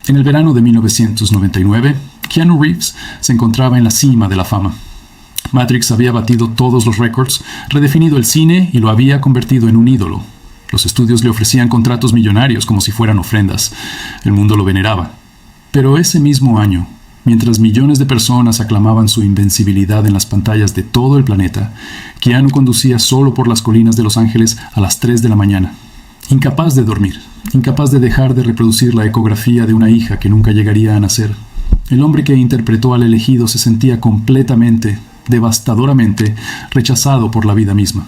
En el verano de 1999, Keanu Reeves se encontraba en la cima de la fama. Matrix había batido todos los récords, redefinido el cine y lo había convertido en un ídolo. Los estudios le ofrecían contratos millonarios como si fueran ofrendas. El mundo lo veneraba. Pero ese mismo año, mientras millones de personas aclamaban su invencibilidad en las pantallas de todo el planeta, Keanu conducía solo por las colinas de Los Ángeles a las 3 de la mañana. Incapaz de dormir, incapaz de dejar de reproducir la ecografía de una hija que nunca llegaría a nacer. El hombre que interpretó al elegido se sentía completamente, devastadoramente, rechazado por la vida misma.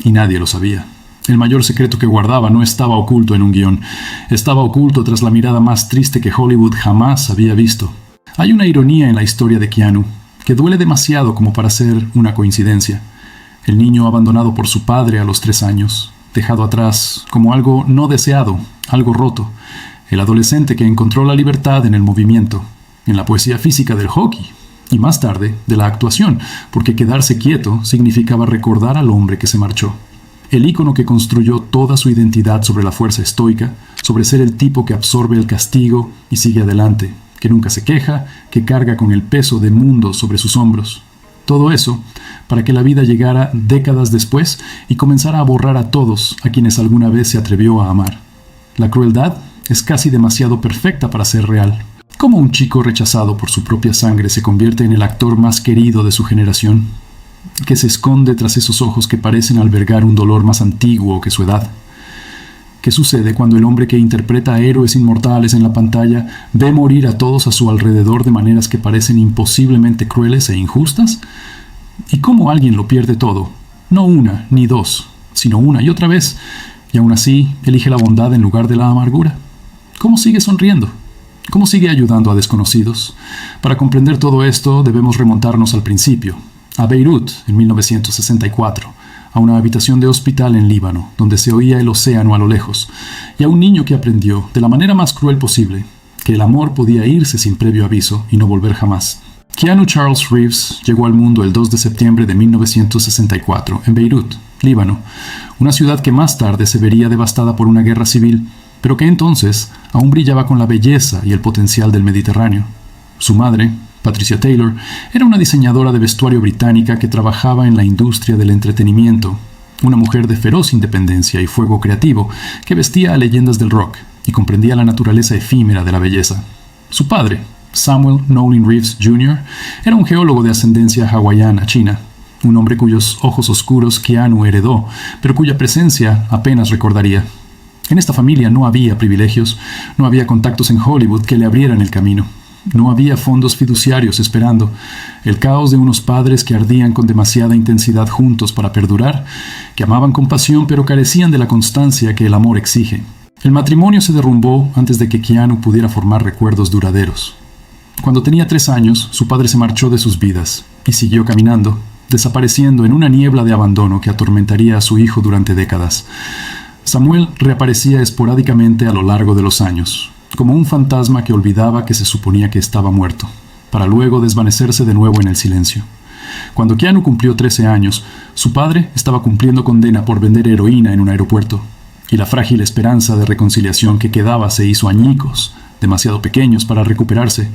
Y nadie lo sabía. El mayor secreto que guardaba no estaba oculto en un guión. Estaba oculto tras la mirada más triste que Hollywood jamás había visto. Hay una ironía en la historia de Keanu, que duele demasiado como para ser una coincidencia. El niño abandonado por su padre a los 3 años, dejado atrás como algo no deseado, algo roto. El adolescente que encontró la libertad en el movimiento, en la poesía física del hockey, y más tarde de la actuación, porque quedarse quieto significaba recordar al hombre que se marchó. El ícono que construyó toda su identidad sobre la fuerza estoica, sobre ser el tipo que absorbe el castigo y sigue adelante, que nunca se queja, que carga con el peso de mundos sobre sus hombros. Todo eso para que la vida llegara décadas después y comenzara a borrar a todos a quienes alguna vez se atrevió a amar. La crueldad es casi demasiado perfecta para ser real. ¿Cómo un chico rechazado por su propia sangre se convierte en el actor más querido de su generación? Que se esconde tras esos ojos que parecen albergar un dolor más antiguo que su edad. ¿Qué sucede cuando el hombre que interpreta a héroes inmortales en la pantalla ve morir a todos a su alrededor de maneras que parecen imposiblemente crueles e injustas? ¿Y cómo alguien lo pierde todo? No una ni dos, sino una y otra vez, y aún así elige la bondad en lugar de la amargura. ¿Cómo sigue sonriendo? ¿Cómo sigue ayudando a desconocidos? Para comprender todo esto debemos remontarnos al principio, a Beirut en 1964, a una habitación de hospital en Líbano, donde se oía el océano a lo lejos, y a un niño que aprendió, de la manera más cruel posible, que el amor podía irse sin previo aviso y no volver jamás. Keanu Charles Reeves llegó al mundo el 2 de septiembre de 1964, en Beirut, Líbano, una ciudad que más tarde se vería devastada por una guerra civil, pero que entonces aún brillaba con la belleza y el potencial del Mediterráneo. Su madre, Patricia Taylor, era una diseñadora de vestuario británica que trabajaba en la industria del entretenimiento, una mujer de feroz independencia y fuego creativo que vestía a leyendas del rock y comprendía la naturaleza efímera de la belleza. Su padre, Samuel Nolan Reeves Jr., era un geólogo de ascendencia hawaiana china, un hombre cuyos ojos oscuros Keanu heredó, pero cuya presencia apenas recordaría. En esta familia no había privilegios, no había contactos en Hollywood que le abrieran el camino. No había fondos fiduciarios esperando, el caos de unos padres que ardían con demasiada intensidad juntos para perdurar, que amaban con pasión pero carecían de la constancia que el amor exige. El matrimonio se derrumbó antes de que Keanu pudiera formar recuerdos duraderos. Cuando tenía 3 años, su padre se marchó de sus vidas y siguió caminando, desapareciendo en una niebla de abandono que atormentaría a su hijo durante décadas. Samuel reaparecía esporádicamente a lo largo de los años, como un fantasma que olvidaba que se suponía que estaba muerto, para luego desvanecerse de nuevo en el silencio. Cuando Keanu cumplió 13 años, su padre estaba cumpliendo condena por vender heroína en un aeropuerto, y la frágil esperanza de reconciliación que quedaba se hizo añicos, demasiado pequeños para recuperarse.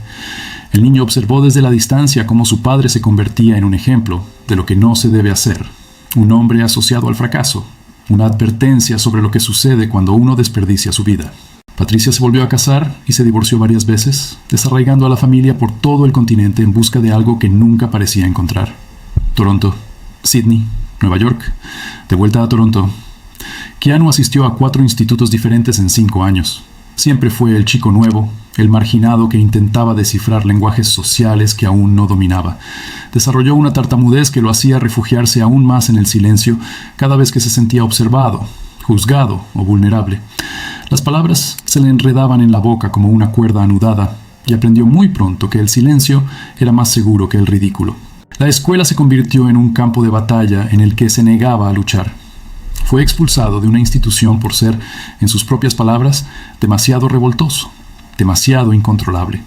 El niño observó desde la distancia cómo su padre se convertía en un ejemplo de lo que no se debe hacer, un hombre asociado al fracaso, una advertencia sobre lo que sucede cuando uno desperdicia su vida. Patricia se volvió a casar y se divorció varias veces, desarraigando a la familia por todo el continente en busca de algo que nunca parecía encontrar. Toronto, Sydney, Nueva York. De vuelta a Toronto, Keanu asistió a 4 institutos diferentes en 5 años. Siempre fue el chico nuevo, el marginado que intentaba descifrar lenguajes sociales que aún no dominaba. Desarrolló una tartamudez que lo hacía refugiarse aún más en el silencio cada vez que se sentía observado, juzgado o vulnerable. Las palabras se le enredaban en la boca como una cuerda anudada, y aprendió muy pronto que el silencio era más seguro que el ridículo. La escuela se convirtió en un campo de batalla en el que se negaba a luchar. Fue expulsado de una institución por ser, en sus propias palabras, demasiado revoltoso, demasiado incontrolable.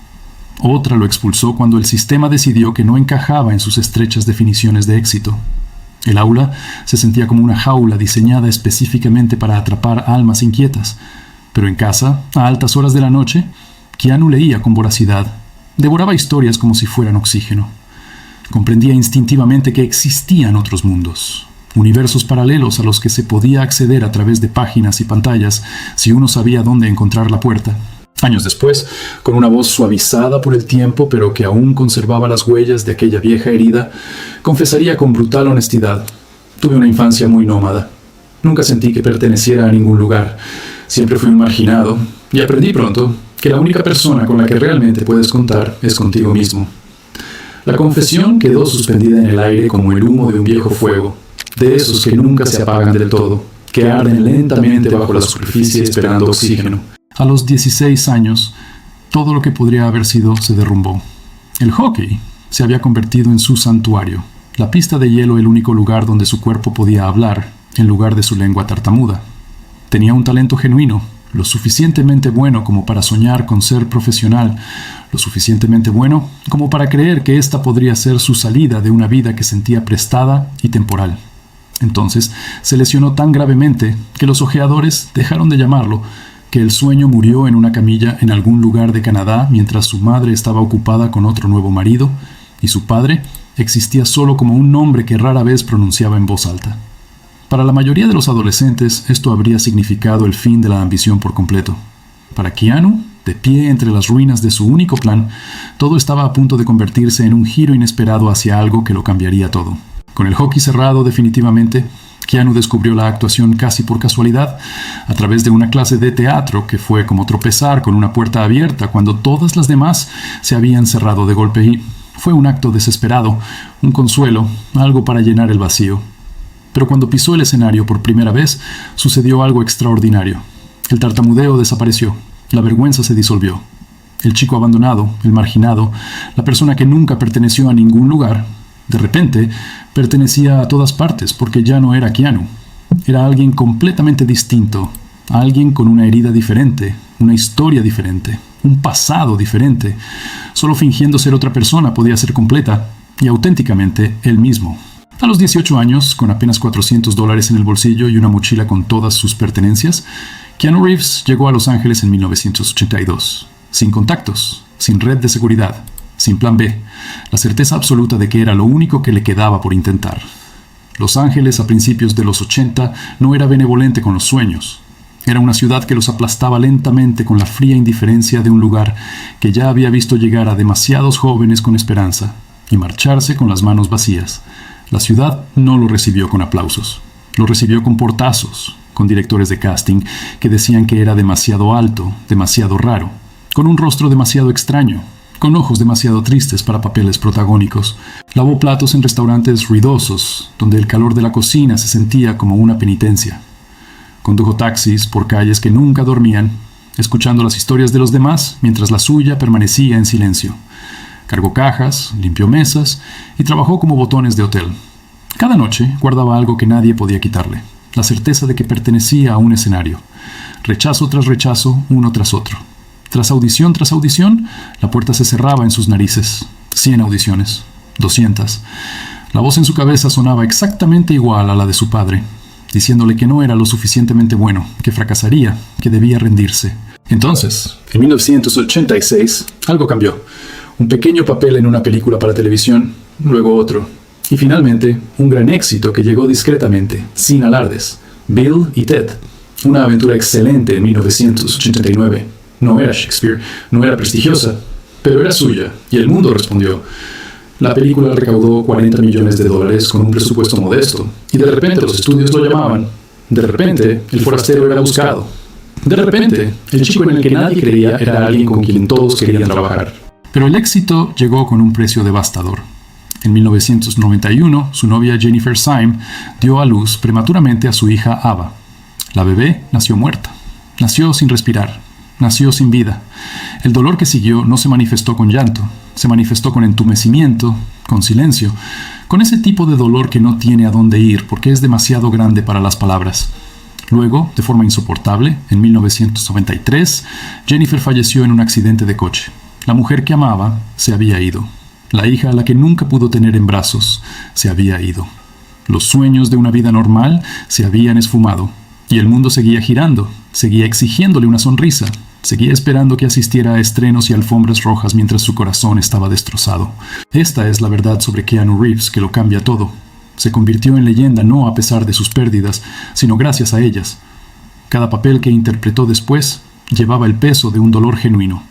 Otra lo expulsó cuando el sistema decidió que no encajaba en sus estrechas definiciones de éxito. El aula se sentía como una jaula diseñada específicamente para atrapar almas inquietas, pero en casa, a altas horas de la noche, Keanu leía con voracidad, devoraba historias como si fueran oxígeno. Comprendía instintivamente que existían otros mundos, universos paralelos a los que se podía acceder a través de páginas y pantallas si uno sabía dónde encontrar la puerta. Años después, con una voz suavizada por el tiempo, pero que aún conservaba las huellas de aquella vieja herida, confesaría con brutal honestidad: tuve una infancia muy nómada. Nunca sentí que perteneciera a ningún lugar. Siempre fui un marginado, y aprendí pronto que la única persona con la que realmente puedes contar es contigo mismo. La confesión quedó suspendida en el aire como el humo de un viejo fuego, de esos que nunca se apagan del todo, que arden lentamente bajo la superficie esperando oxígeno. A los 16 años, todo lo que podría haber sido se derrumbó. El hockey se había convertido en su santuario, la pista de hielo el único lugar donde su cuerpo podía hablar, en lugar de su lengua tartamuda. Tenía un talento genuino, lo suficientemente bueno como para soñar con ser profesional, lo suficientemente bueno como para creer que esta podría ser su salida de una vida que sentía prestada y temporal. Entonces se lesionó tan gravemente que los ojeadores dejaron de llamarlo, que el sueño murió en una camilla en algún lugar de Canadá mientras su madre estaba ocupada con otro nuevo marido, y su padre existía solo como un nombre que rara vez pronunciaba en voz alta. Para la mayoría de los adolescentes, esto habría significado el fin de la ambición por completo. Para Keanu, de pie entre las ruinas de su único plan, todo estaba a punto de convertirse en un giro inesperado hacia algo que lo cambiaría todo. Con el hockey cerrado definitivamente, Keanu descubrió la actuación casi por casualidad, a través de una clase de teatro que fue como tropezar con una puerta abierta cuando todas las demás se habían cerrado de golpe, y fue un acto desesperado, un consuelo, algo para llenar el vacío. Pero cuando pisó el escenario por primera vez, sucedió algo extraordinario. El tartamudeo desapareció, la vergüenza se disolvió. El chico abandonado, el marginado, la persona que nunca perteneció a ningún lugar, de repente pertenecía a todas partes porque ya no era Keanu. Era alguien completamente distinto, alguien con una herida diferente, una historia diferente, un pasado diferente. Solo fingiendo ser otra persona podía ser completa y auténticamente él mismo. A los 18 años, con apenas $400 en el bolsillo y una mochila con todas sus pertenencias, Keanu Reeves llegó a Los Ángeles en 1982, sin contactos, sin red de seguridad, sin plan B, la certeza absoluta de que era lo único que le quedaba por intentar. Los Ángeles a principios de los 80 no era benevolente con los sueños. Era una ciudad que los aplastaba lentamente con la fría indiferencia de un lugar que ya había visto llegar a demasiados jóvenes con esperanza y marcharse con las manos vacías. La ciudad no lo recibió con aplausos. Lo recibió con portazos, con directores de casting que decían que era demasiado alto, demasiado raro, con un rostro demasiado extraño, con ojos demasiado tristes para papeles protagónicos. Lavó platos en restaurantes ruidosos, donde el calor de la cocina se sentía como una penitencia. Condujo taxis por calles que nunca dormían, escuchando las historias de los demás mientras la suya permanecía en silencio. Cargó cajas, limpió mesas y trabajó como botones de hotel. Cada noche guardaba algo que nadie podía quitarle, la certeza de que pertenecía a un escenario. Rechazo tras rechazo, uno tras otro. Tras audición, la puerta se cerraba en sus narices. 100 audiciones, 200. La voz en su cabeza sonaba exactamente igual a la de su padre, diciéndole que no era lo suficientemente bueno, que fracasaría, que debía rendirse. Entonces, en 1986, algo cambió. Un pequeño papel en una película para televisión, luego otro. Y finalmente, un gran éxito que llegó discretamente, sin alardes. Bill y Ted. Una aventura excelente en 1989. No era Shakespeare, no era prestigiosa, pero era suya, y el mundo respondió. La película recaudó $40 millones con un presupuesto modesto, y de repente los estudios lo llamaban. De repente, el forastero era buscado. De repente, el chico en el que nadie creía era alguien con quien todos querían trabajar. Pero el éxito llegó con un precio devastador. En 1991, su novia Jennifer Syme dio a luz prematuramente a su hija Ava. La bebé nació muerta. Nació sin respirar. Nació sin vida. El dolor que siguió no se manifestó con llanto. Se manifestó con entumecimiento, con silencio, con ese tipo de dolor que no tiene a dónde ir porque es demasiado grande para las palabras. Luego, de forma insoportable, en 1993, Jennifer falleció en un accidente de coche. La mujer que amaba se había ido. La hija a la que nunca pudo tener en brazos se había ido. Los sueños de una vida normal se habían esfumado, y el mundo seguía girando, seguía exigiéndole una sonrisa, Seguía esperando que asistiera a estrenos y alfombras rojas mientras su corazón estaba destrozado. Esta es la verdad sobre Keanu Reeves que lo cambia todo. Se convirtió en leyenda no a pesar de sus pérdidas, sino gracias a ellas. Cada papel que interpretó después llevaba el peso de un dolor genuino.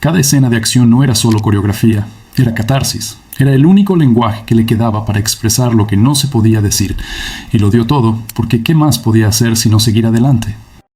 Cada escena de acción no era solo coreografía, era catarsis. Era el único lenguaje que le quedaba para expresar lo que no se podía decir. Y lo dio todo, porque ¿qué más podía hacer sino seguir adelante?